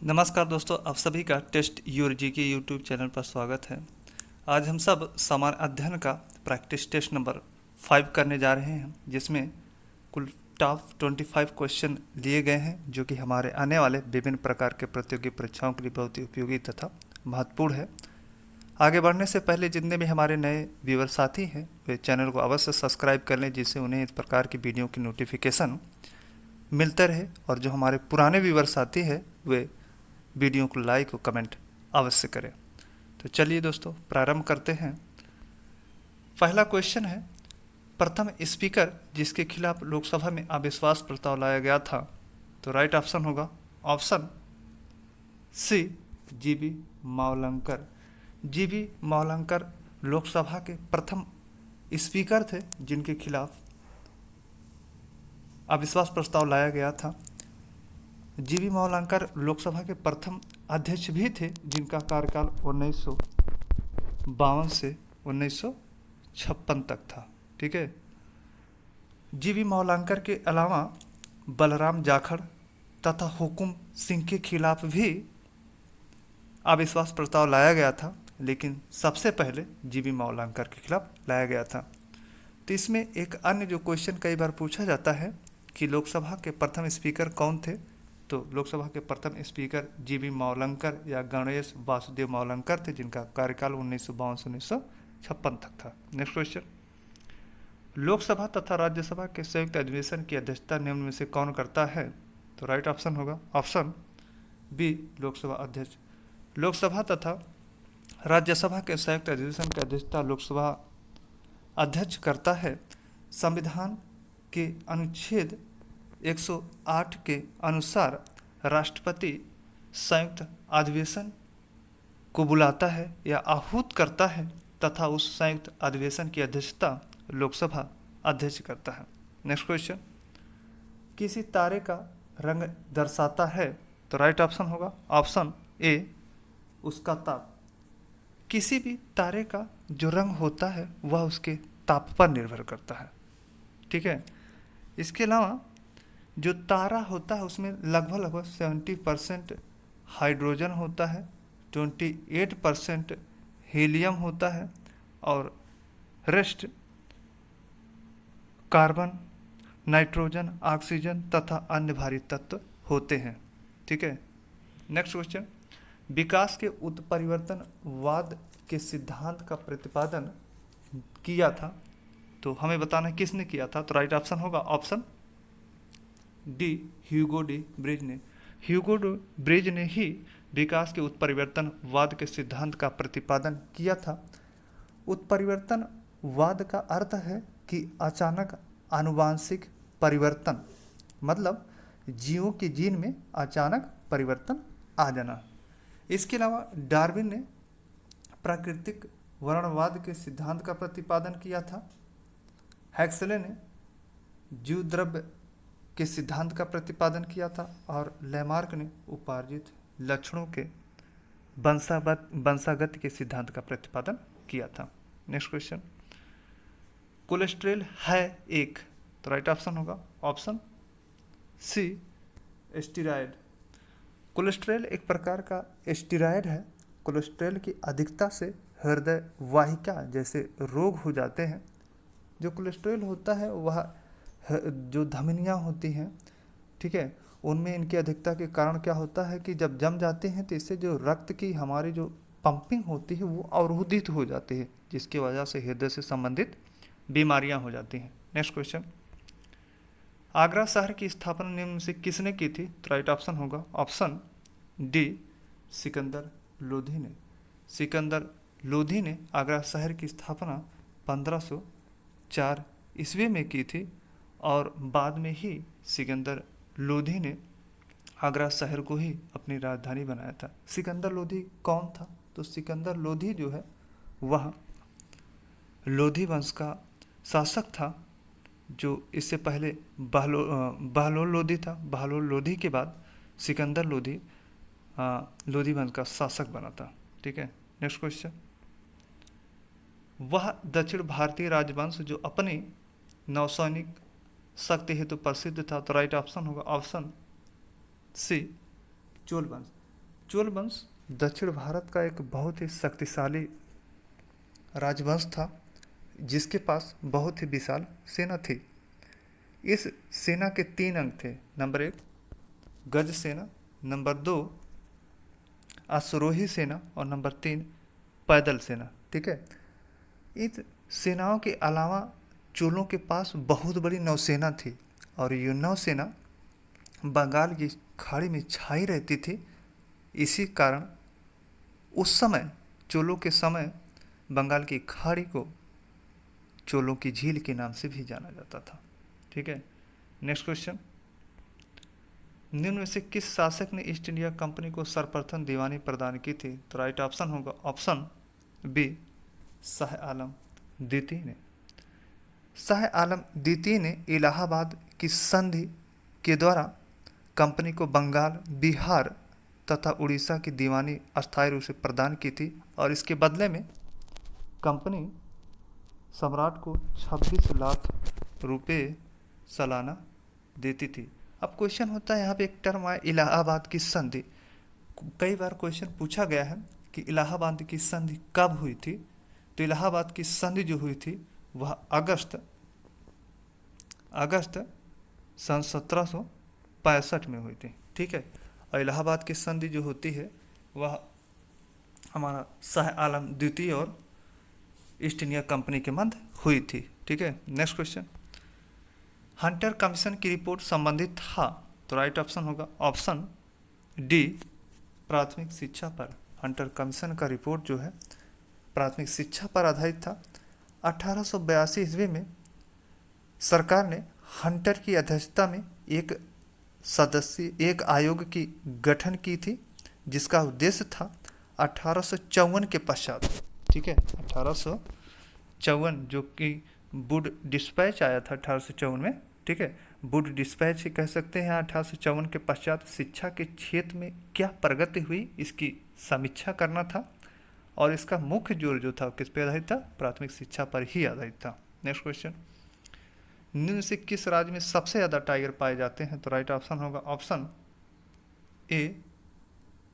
नमस्कार दोस्तों, आप सभी का टेस्ट योर जी के यूट्यूब चैनल पर स्वागत है। आज हम सब सामान्य अध्ययन का प्रैक्टिस टेस्ट नंबर 5 करने जा रहे हैं, जिसमें कुल टॉप 25 क्वेश्चन लिए गए हैं, जो कि हमारे आने वाले विभिन्न प्रकार के प्रतियोगी परीक्षाओं के लिए बहुत ही उपयोगी तथा महत्वपूर्ण है। आगे बढ़ने से पहले जितने भी हमारे नए व्यूअर साथी हैं, वे चैनल को अवश्य सब्सक्राइब कर लें, जिससे उन्हें इस प्रकार की वीडियो की नोटिफिकेशन मिलते रहे। और जो हमारे पुराने व्यूअर साथी हैं, वे वीडियो को लाइक और कमेंट अवश्य करें। तो चलिए दोस्तों, प्रारंभ करते हैं। पहला क्वेश्चन है, प्रथम स्पीकर जिसके खिलाफ लोकसभा में अविश्वास प्रस्ताव लाया गया था। तो राइट ऑप्शन होगा ऑप्शन सी, जीबी मावलंकर। जीबी मावलंकर लोकसभा के प्रथम स्पीकर थे जिनके खिलाफ अविश्वास प्रस्ताव लाया गया था। जीबी मावलंकर लोकसभा के प्रथम अध्यक्ष भी थे, जिनका कार्यकाल 1952 से 1956 तक था। ठीक है। जीबी मावलंकर के अलावा बलराम जाखड़ तथा हुकुम सिंह के खिलाफ भी अविश्वास प्रस्ताव लाया गया था, लेकिन सबसे पहले जीबी मावलंकर के खिलाफ लाया गया था। तो इसमें एक अन्य जो क्वेश्चन कई बार पूछा जाता है कि लोकसभा के प्रथम स्पीकर कौन थे। तो लोकसभा के प्रथम स्पीकर जीबी मावलंकर या गणेश वासुदेव मावलंकर थे, जिनका कार्यकाल 1952 से 1956 तक था। नेक्स्ट क्वेश्चन, लोकसभा तथा राज्यसभा के संयुक्त अधिवेशन की अध्यक्षता निम्न में से कौन करता है। तो राइट ऑप्शन होगा ऑप्शन बी, लोकसभा अध्यक्ष। लोकसभा तथा राज्यसभा के संयुक्त अधिवेशन की अध्यक्षता लोकसभा अध्यक्ष करता है। संविधान के अनुच्छेद 108 के अनुसार राष्ट्रपति संयुक्त अधिवेशन को बुलाता है या आहूत करता है तथा उस संयुक्त अधिवेशन की अध्यक्षता लोकसभा अध्यक्ष करता है। नेक्स्ट क्वेश्चन, किसी तारे का रंग दर्शाता है। तो राइट ऑप्शन होगा ऑप्शन ए, उसका ताप। किसी भी तारे का जो रंग होता है वह उसके ताप पर निर्भर करता है। ठीक है। इसके अलावा जो तारा होता है उसमें लगभग 70% हाइड्रोजन होता है, 28% हीलियम होता है और रेस्ट कार्बन, नाइट्रोजन, ऑक्सीजन तथा अन्य भारी तत्व होते हैं। ठीक है। नेक्स्ट क्वेश्चन, विकास के उत्परिवर्तनवाद के सिद्धांत का प्रतिपादन किया था। तो हमें बताना किसने किया था। तो राइट ऑप्शन होगा option D, Hugo de Vries ने। ह्यूगो डी ब्रिज ने ही विकास के उत्परिवर्तनवाद के सिद्धांत का प्रतिपादन किया था। उत्परिवर्तनवाद का अर्थ है कि अचानक आनुवांशिक परिवर्तन, मतलब जीवों के जीन में अचानक परिवर्तन आ जाना। इसके अलावा डार्विन ने प्राकृतिक वर्णवाद के सिद्धांत का प्रतिपादन किया था। हैक्सले ने जीव द्रव्य के सिद्धांत का प्रतिपादन किया था और लैमार्क ने उपार्जित लक्षणों के वंशागत के सिद्धांत का प्रतिपादन किया था। नेक्स्ट क्वेश्चन, कोलेस्ट्रॉल है एक। तो राइट ऑप्शन होगा ऑप्शन सी, स्टीरॉयड। कोलेस्ट्रॉल एक प्रकार का स्टीरॉयड है। कोलेस्ट्रॉल की अधिकता से हृदय वाहिका जैसे रोग हो जाते हैं। जो कोलेस्ट्रॉल होता है वह जो धमनियाँ होती हैं, ठीक है, उनमें इनकी अधिकता के कारण क्या होता है कि जब जम जाते हैं तो इससे जो रक्त की हमारी जो पंपिंग होती है वो अवरोधित हो जाती है, जिसकी वजह से हृदय से संबंधित बीमारियां हो जाती हैं। नेक्स्ट क्वेश्चन, आगरा शहर की स्थापना निम्न में से किसने की थी। तो राइट ऑप्शन होगा ऑप्शन डी, सिकंदर लोधी ने। सिकंदर लोधी ने आगरा शहर की स्थापना 1504 ईस्वी में की थी और बाद में ही सिकंदर लोधी ने आगरा शहर को ही अपनी राजधानी बनाया था। सिकंदर लोधी कौन था। तो सिकंदर लोधी जो है वह लोधी वंश का शासक था, जो इससे पहले बहलोल लोधी था। बहलोल लोधी के बाद सिकंदर लोधी लोधी वंश का शासक बना था। ठीक है। नेक्स्ट क्वेश्चन, वह दक्षिण भारतीय राजवंश जो अपने नौसैनिक शक्ति हेतु प्रसिद्ध था। तो राइट ऑप्शन होगा ऑप्शन सी, चोल वंश। चोल वंश दक्षिण भारत का एक बहुत ही शक्तिशाली राजवंश था, जिसके पास बहुत ही विशाल सेना थी। इस सेना के 3 अंग थे। नंबर 1 गज सेना, नंबर 2 अश्वरोही सेना और नंबर 3 पैदल सेना। ठीक है। इन सेनाओं के अलावा चोलों के पास बहुत बड़ी नौसेना थी और ये नौसेना बंगाल की खाड़ी में छाई रहती थी। इसी कारण उस समय चोलों के समय बंगाल की खाड़ी को चोलों की झील के नाम से भी जाना जाता था। ठीक है। नेक्स्ट क्वेश्चन, निम्न में से किस शासक ने ईस्ट इंडिया कंपनी को सर्वप्रथम दीवानी प्रदान की थी? तो राइट ऑप्शन होगा ऑप्शन बी शाह आलम द्वितीय ने। शाह आलम द्वितीय ने इलाहाबाद की संधि के द्वारा कंपनी को बंगाल, बिहार तथा उड़ीसा की दीवानी अस्थायी रूप से प्रदान की थी और इसके बदले में कंपनी सम्राट को 26 लाख रुपए सालाना देती थी। अब क्वेश्चन होता है यहाँ पे एक टर्म आया इलाहाबाद की संधि। कई बार क्वेश्चन पूछा गया है कि इलाहाबाद की संधि कब हुई थी। तो इलाहाबाद की संधि जो हुई थी वह अगस्त सन 1765 में हुई थी। ठीक है। और इलाहाबाद की संधि जो होती है वह हमारा शाह आलम द्वितीय और ईस्ट इंडिया कंपनी के मध्य हुई थी। ठीक है। नेक्स्ट क्वेश्चन, हंटर कमीशन की रिपोर्ट संबंधित था? तो राइट ऑप्शन होगा ऑप्शन डी प्राथमिक शिक्षा पर। हंटर कमीशन का रिपोर्ट जो है प्राथमिक शिक्षा पर आधारित था। 1882 ईस्वी में सरकार ने हंटर की अध्यक्षता में एक आयोग की गठन की थी, जिसका उद्देश्य था 1854 के पश्चात, ठीक है, 1854 जो कि वुड डिस्पैच आया था 1854 में, ठीक है, वुड डिस्पैच कह सकते हैं। 1854 के पश्चात शिक्षा के क्षेत्र में क्या प्रगति हुई इसकी समीक्षा करना था और इसका मुख्य जोर जो था किस पे आधारित था? प्राथमिक शिक्षा पर ही आधारित था। नेक्स्ट क्वेश्चन, निम्न से किस राज्य में सबसे ज़्यादा टाइगर पाए जाते हैं? तो राइट ऑप्शन होगा ऑप्शन ए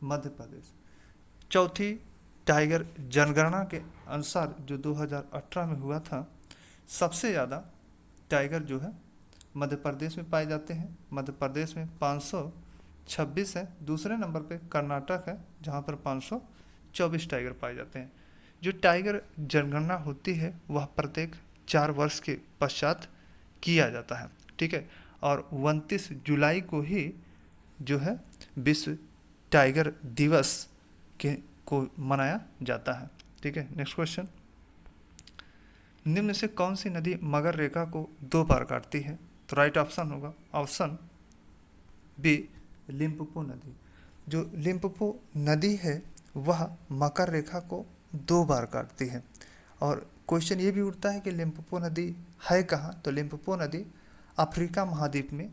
मध्य प्रदेश। चौथी टाइगर जनगणना के अनुसार जो 2018 में हुआ था, सबसे ज़्यादा टाइगर जो है मध्य प्रदेश में पाए जाते हैं। मध्य प्रदेश में 526 है। दूसरे नंबर पे कर्नाटक है जहाँ पर 524 टाइगर पाए जाते हैं। जो टाइगर जनगणना होती है वह प्रत्येक 4 वर्ष के पश्चात किया जाता है। ठीक है। और 29 जुलाई को ही जो है विश्व टाइगर दिवस को मनाया जाता है। ठीक है। नेक्स्ट क्वेश्चन, निम्न से कौन सी नदी मगर रेखा को 2 बार काटती है? तो राइट ऑप्शन होगा ऑप्शन बी लिम्पोपो नदी। जो लिम्पोपो नदी है वह मकर रेखा को 2 बार काटती है। और क्वेश्चन ये भी उठता है कि लिम्पोपो नदी है कहाँ? तो लिम्पोपो नदी अफ्रीका महाद्वीप में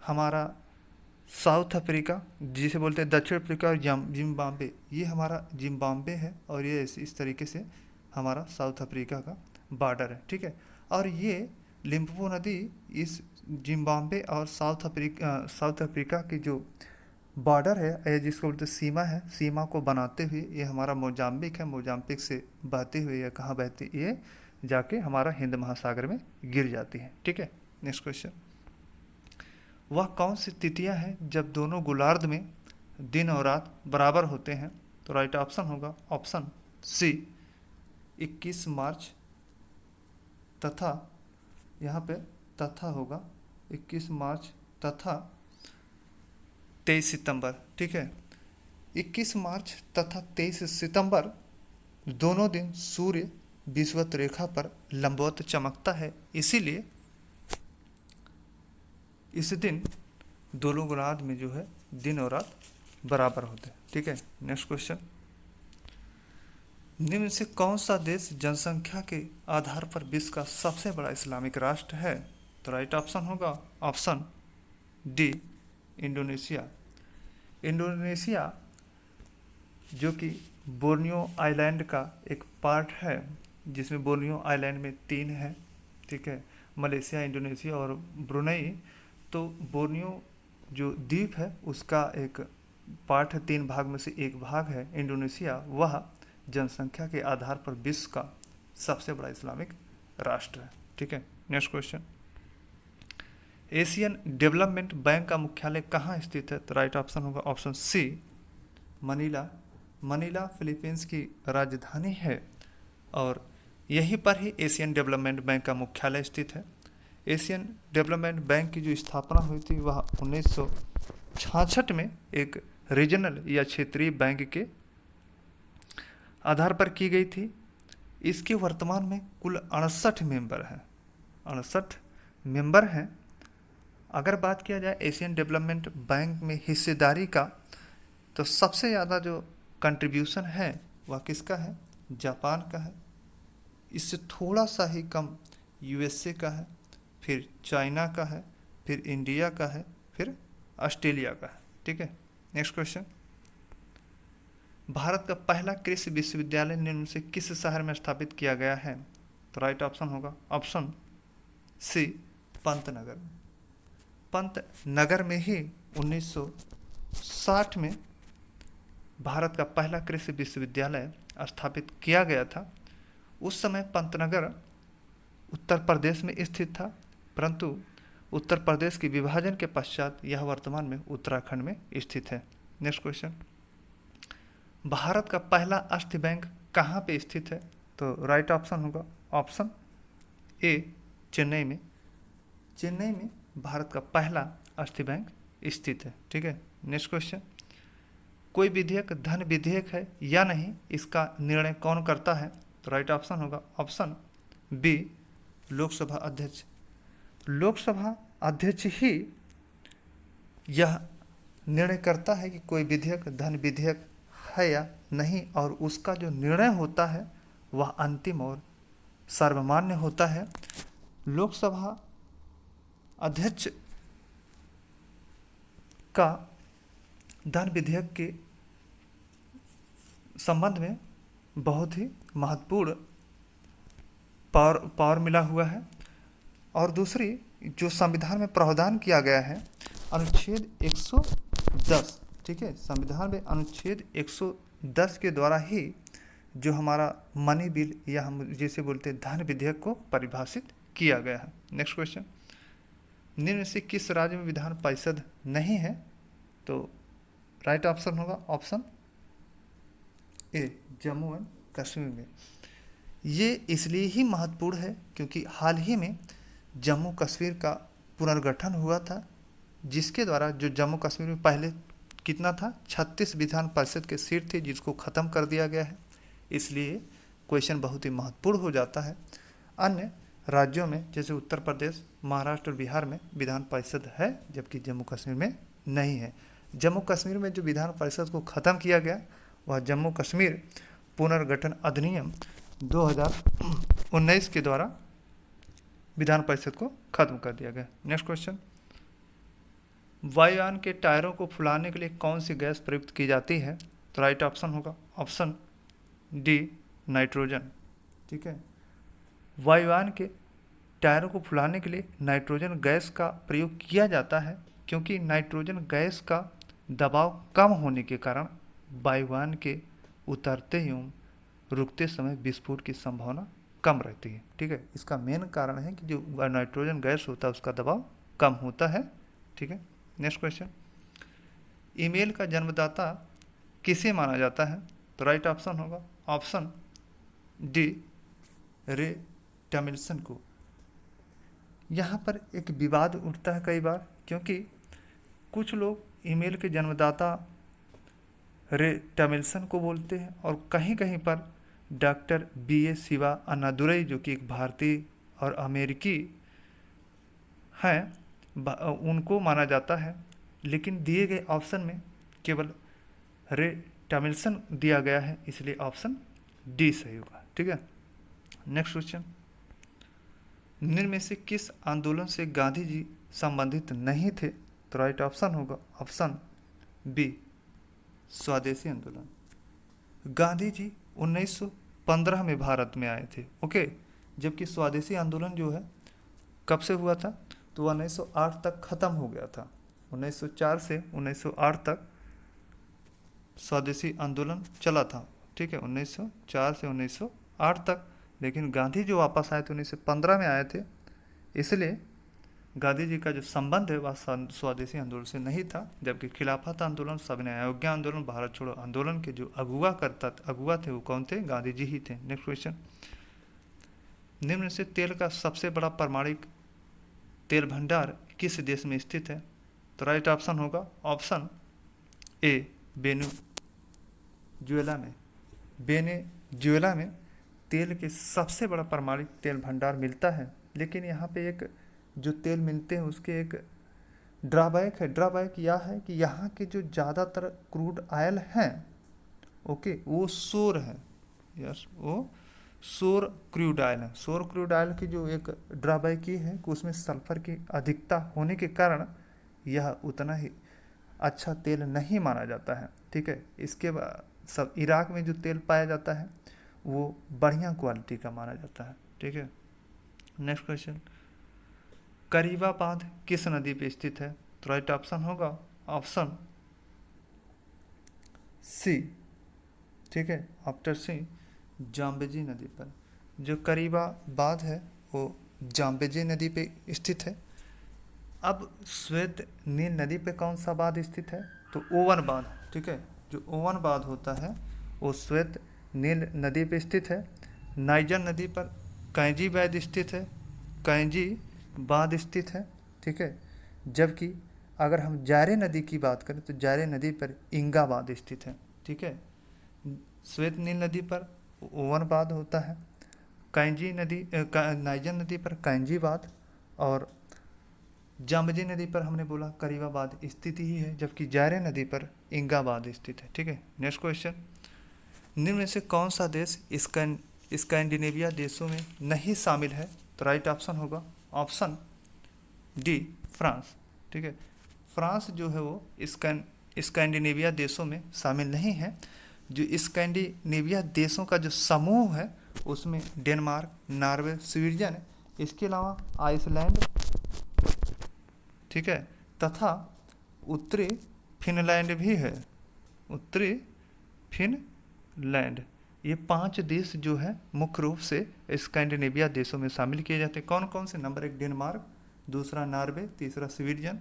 हमारा साउथ अफ्रीका जिसे बोलते हैं दक्षिण अफ्रीका और जिम्बाब्वे, ये हमारा जिम्बाब्वे है और ये इस तरीके से हमारा साउथ अफ्रीका का बॉर्डर है। ठीक है। और ये लिम्पोपो नदी इस जिम्बाब्वे और साउथ अफ्रीका की जो बॉर्डर है, जिसको बोलते सीमा है, सीमा को बनाते हुए ये हमारा मोजाम्बिक है। मोजाम्बिक से बहते हुए ये कहाँ बहती, ये जाके हमारा हिंद महासागर में गिर जाती है। ठीक है। नेक्स्ट क्वेश्चन, वह कौन सी तिथियां हैं जब दोनों गोलार्ध में दिन और रात बराबर होते हैं? तो राइट ऑप्शन होगा ऑप्शन सी 21 मार्च तथा यहाँ पे तथा होगा 21 मार्च तथा 23 सितंबर। ठीक है। 21 मार्च तथा 23 सितंबर दोनों दिन सूर्य विषुवत रेखा पर लंबवत चमकता है, इसीलिए इस दिन दोनों गोलार्ध में जो है दिन और रात बराबर होते हैं। ठीक है। नेक्स्ट क्वेश्चन, निम्न से कौन सा देश जनसंख्या के आधार पर विश्व का सबसे बड़ा इस्लामिक राष्ट्र है? तो राइट ऑप्शन होगा ऑप्शन डी इंडोनेशिया। इंडोनेशिया जो कि बोर्नियो आइलैंड का एक पार्ट है, जिसमें बोर्नियो आइलैंड में 3 है। ठीक है। मलेशिया, इंडोनेशिया और ब्रुनई। तो बोर्नियो जो द्वीप है उसका एक पार्ट है 3 भाग में से एक भाग है इंडोनेशिया, वह जनसंख्या के आधार पर विश्व का सबसे बड़ा इस्लामिक राष्ट्र है। ठीक है, next question, Asian development bank का मुख्यालय कहाँ स्थित है? तो राइट ऑप्शन होगा option C, Manila. Manila Philippines की राजधानी है और यहीं पर ही एशियन डेवलपमेंट बैंक का मुख्यालय स्थित है। एशियन डेवलपमेंट बैंक की जो स्थापना हुई थी वह 1966 में एक रीजनल या क्षेत्रीय बैंक के आधार पर की गई थी। इसके वर्तमान में कुल 68 मेंबर हैं, 68 मेंबर हैं। अगर बात किया जाए एशियन डेवलपमेंट बैंक में हिस्सेदारी का, तो सबसे ज़्यादा जो कंट्रीब्यूशन है वह किसका है? जापान का है। इससे थोड़ा सा ही कम यूएसए का है, फिर चाइना का है, फिर इंडिया का है, फिर ऑस्ट्रेलिया का है। ठीक है, नेक्स्ट क्वेश्चन, भारत का पहला कृषि विश्वविद्यालय निम्न से किस शहर में स्थापित किया गया है? तो राइट ऑप्शन होगा ऑप्शन सी, पंतनगर। पंतनगर में ही 1960 में भारत का पहला कृषि विश्वविद्यालय स्थापित किया गया था। उस समय पंतनगर उत्तर प्रदेश में स्थित था, परंतु उत्तर प्रदेश के विभाजन के पश्चात यह वर्तमान में उत्तराखंड में स्थित है। नेक्स्ट क्वेश्चन, भारत का पहला अस्थि बैंक कहाँ पे स्थित है? तो राइट ऑप्शन होगा ऑप्शन ए, चेन्नई में। चेन्नई में भारत का पहला अस्थि बैंक स्थित है। ठीक है, नेक्स्ट क्वेश्चन, कोई विधेयक धन विधेयक है या नहीं, इसका निर्णय कौन करता है? तो राइट ऑप्शन होगा ऑप्शन बी, लोकसभा अध्यक्ष। लोकसभा अध्यक्ष ही यह निर्णय करता है कि कोई विधेयक धन विधेयक है या नहीं, और उसका जो निर्णय होता है वह अंतिम और सर्वमान्य होता है। लोकसभा अध्यक्ष का धन विधेयक के संबंध में बहुत ही महत्वपूर्ण पावर मिला हुआ है। और दूसरी, जो संविधान में प्रावधान किया गया है अनुच्छेद 110, ठीक है, संविधान में अनुच्छेद 110 के द्वारा ही जो हमारा मनी बिल या हम जिसे बोलते हैं धन विधेयक को परिभाषित किया गया है। नेक्स्ट क्वेश्चन, निम्न से किस राज्य में विधान परिषद नहीं है? तो राइट ऑप्शन होगा option A, Jammu and Kashmir में। ये इसलिए ही महत्वपूर्ण है क्योंकि हाल ही में जम्मू कश्मीर का पुनर्गठन हुआ था, जिसके द्वारा जो जम्मू कश्मीर में पहले कितना था, 36 विधान परिषद के सीट थे, जिसको ख़त्म कर दिया गया है। इसलिए क्वेश्चन बहुत ही महत्वपूर्ण हो जाता है। अन्य राज्यों में जैसे उत्तर प्रदेश, महाराष्ट्र और बिहार में विधान परिषद है, जबकि जम्मू कश्मीर में नहीं है। जम्मू कश्मीर में जो विधान परिषद को ख़त्म किया गया वह जम्मू कश्मीर पुनर्गठन अधिनियम 2019 के द्वारा विधान परिषद को खत्म कर दिया गया। नेक्स्ट क्वेश्चन, वायुयान के टायरों को फुलाने के लिए कौन सी गैस प्रयुक्त की जाती है? तो राइट ऑप्शन होगा ऑप्शन डी, नाइट्रोजन। ठीक है, वायुयान के टायरों को फुलाने के लिए नाइट्रोजन गैस का प्रयोग किया जाता है, क्योंकि नाइट्रोजन गैस का दबाव कम होने के कारण वायुयान के उतरते एवं रुकते समय विस्फोट की संभावना कम रहती है। ठीक है, इसका मेन कारण है कि जो नाइट्रोजन गैस होता है उसका दबाव कम होता है। ठीक है, नेक्स्ट क्वेश्चन, ईमेल का जन्मदाता किसे माना जाता है? तो राइट ऑप्शन होगा ऑप्शन डी, रे टॉमिल्सन को। यहाँ पर एक विवाद उठता है कई बार, क्योंकि कुछ लोग ईमेल के जन्मदाता रे टॉमिल्सन को बोलते हैं और कहीं कहीं पर डॉक्टर B.A. शिवा अन्नादुरई, जो कि एक भारतीय और अमेरिकी हैं, उनको माना जाता है। लेकिन दिए गए ऑप्शन में केवल रे टॉमिल्सन दिया गया है, इसलिए ऑप्शन डी सही होगा। ठीक है, नेक्स्ट क्वेश्चन, निम्न में से किस आंदोलन से गांधी जी संबंधित नहीं थे? तो राइट ऑप्शन होगा ऑप्शन बी, स्वदेशी आंदोलन। गांधी जी 1915 में भारत में आए थे, ओके, जबकि स्वदेशी आंदोलन जो है कब से हुआ था? तो 1908 तक ख़त्म हो गया था। 1904 से 1908 तक स्वदेशी आंदोलन चला था, ठीक है, 1904 से 1908 तक। लेकिन गांधी जो वापस आए थे 1915 में आए थे, इसलिए गांधी जी का जो संबंध है वह स्वदेशी आंदोलन से नहीं था। जबकि खिलाफत आंदोलन, सविनय अवज्ञा आंदोलन, भारत छोड़ो आंदोलन के जो अगुआ थे वो कौन थे? गांधी जी ही थे। नेक्स्ट क्वेश्चन, निम्न में से तेल का सबसे बड़ा परमाणु तेल भंडार किस देश में स्थित है? तो राइट ऑप्शन होगा ऑप्शन ए वेनेजुएला में। वेनेजुएला में तेल के सबसे बड़ा परमाणु तेल भंडार मिलता है। लेकिन यहाँ पे एक जो तेल मिलते हैं उसके एक ड्रॉबैक है। ड्रॉबैक यह है कि यहाँ के जो ज़्यादातर क्रूड ऑयल हैं, ओके, वो सोर है। यस, वो सोर क्रूड ऑयल है। सोर क्रूड ऑयल की जो एक ड्रॉबैक ये है कि उसमें सल्फर की अधिकता होने के कारण यह उतना ही अच्छा तेल नहीं माना जाता है, ठीक है। इसके बाद सब इराक में जो तेल पाया जाता है वो बढ़िया क्वालिटी का माना जाता है, ठीक है। नेक्स्ट क्वेश्चन, करीबा बांध किस नदी पे स्थित है? तो राइट ऑप्शन होगा ऑप्शन सी, ठीक है, आफ्टर सी जाम्बेजी नदी पर। जो करीबा बांध है वो जाम्बेजी नदी पे स्थित है। अब श्वेत नील नदी पे कौन सा बांध स्थित है? तो ओवन बांध, ठीक है। जो ओवन बांध होता है वो श्वेत नील नदी पे स्थित है। नाइजर नदी पर कैंजी बांध स्थित है, कैंजी बांध स्थित है, ठीक है। जबकि अगर हम जारे नदी की बात करें तो जारे नदी पर इंगा बांध स्थित है, ठीक है। श्वेत नील नदी पर ओवन बांध होता है, कैंजी नदी नाइजर नदी पर कैंजी बांध, और जाम्बेजी नदी पर हमने बोला करीबा बांध स्थित ही है, जबकि जारे नदी पर इंगा बांध स्थित है, ठीक है। नेक्स्ट क्वेश्चन, निम्न में से कौन सा देश स्कैंडिनेविया देशों में नहीं शामिल है? तो राइट ऑप्शन होगा ऑप्शन डी फ्रांस, ठीक है। फ्रांस जो है वो स्कैंडिनेविया देशों में शामिल नहीं है। जो स्कैंडिनेविया देशों का जो समूह है उसमें डेनमार्क, नॉर्वे, स्वीडन, इसके अलावा आइसलैंड, ठीक है, तथा उत्तरी फिनलैंड भी है। उत्तरी फिनलैंड, ये 5 देश जो है मुख्य रूप से स्कैंडिनेविया देशों में शामिल किए जाते हैं। कौन कौन से? नंबर 1 डेनमार्क, दूसरा नॉर्वे, तीसरा स्वीडन,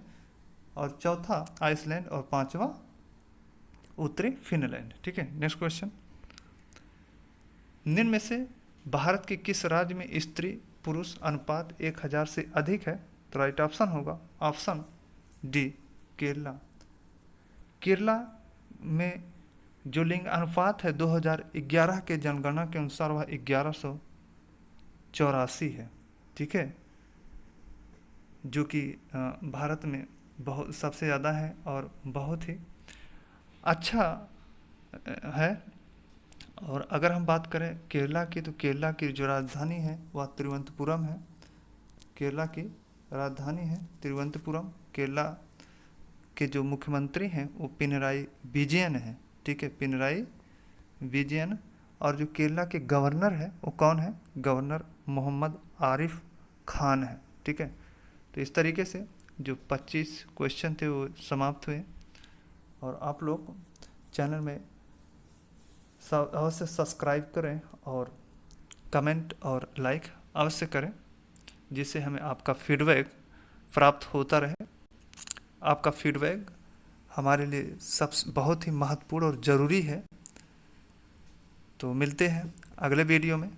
और चौथा आइसलैंड, और पांचवा उत्तरी फिनलैंड, ठीक है। नेक्स्ट क्वेश्चन, निम्न में से भारत के किस राज्य में स्त्री पुरुष अनुपात 1000 से अधिक है? तो राइट ऑप्शन होगा ऑप्शन डी केरला। केरला में जो लिंग अनुपात है 2011 के जनगणना के अनुसार वह 1184 है, ठीक है, जो कि भारत में बहुत सबसे ज़्यादा है और बहुत ही अच्छा है। और अगर हम बात करें केरला की, तो केरला की जो राजधानी है वह तिरुवनंतपुरम है। केरला की राजधानी है तिरुवनंतपुरम। केरला के जो मुख्यमंत्री हैं वो पिनराई विजयन है, ठीक है, पिनराई विजयन। और जो केरला के गवर्नर है वो कौन है? गवर्नर मोहम्मद आरिफ खान है, ठीक है। तो इस तरीके से जो 25 क्वेश्चन थे वो समाप्त हुए। और आप लोग चैनल में अवश्य सब्सक्राइब करें और कमेंट और लाइक अवश्य करें, जिससे हमें आपका फीडबैक प्राप्त होता रहे। आपका फीडबैक हमारे लिए सब बहुत ही महत्वपूर्ण और ज़रूरी है। तो मिलते हैं अगले वीडियो में।